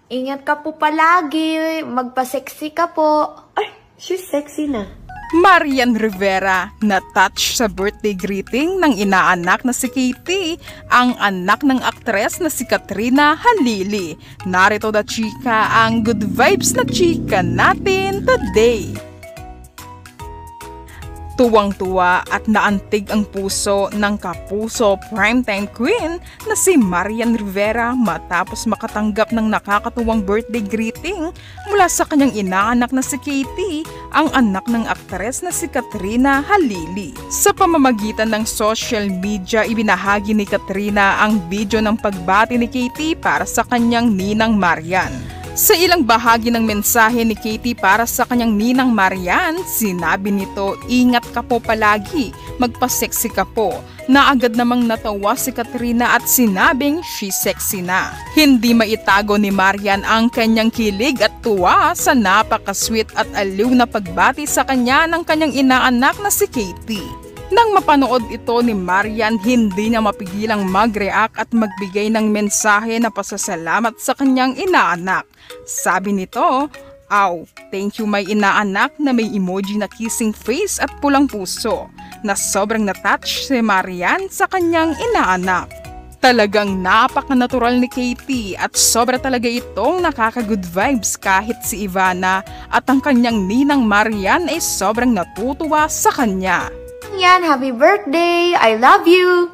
Ingat ka po palagi. Magpa-sexy ka po. Ay, she's sexy na. Marian Rivera na-touch sa birthday greeting ng inaanak na si Katie, ang anak ng aktres na si Katrina Halili. Narito na chika ang good vibes na chika natin today. Tuwang-tuwa at naantig ang puso ng kapuso primetime queen na si Marian Rivera matapos makatanggap ng nakakatuwang birthday greeting mula sa kanyang inaanak na si Katie, ang anak ng aktres na si Katrina Halili. Sa pamamagitan ng social media, ibinahagi ni Katrina ang video ng pagbati ni Katie para sa kanyang ninang Marian. Sa ilang bahagi ng mensahe ni Katie para sa kanyang ninang Marian, sinabi nito, "Ingat ka po palagi, magpa-sexy ka po." Naagad namang natawa si Katrina at sinabing she's sexy na. Hindi maitago ni Marian ang kanyang kilig at tuwa sa napaka-sweet at aliw na pagbati sa kanya ng kanyang inaanak na si Katie. Nang mapanood ito ni Marian, hindi niya mapigilang mag-react at magbigay ng mensahe na pasasalamat sa kanyang inaanak. Sabi nito, "Aw, thank you my inaanak," na may emoji na kissing face at pulang puso, na sobrang na-touch si Marian sa kanyang inaanak. Talagang napaka-natural ni Katie at sobra talaga itong nakaka-good vibes kahit si Ivana at ang kanyang ninang Marian ay sobrang natutuwa sa kanya. Yan, happy birthday. I love you.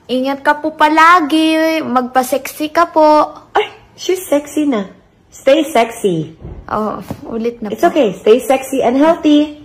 Ingat ka po palagi. Magpa-sexy ka po. Ay, she's sexy na. Stay sexy. Oh, ulit na It's po. okay. Stay sexy and healthy.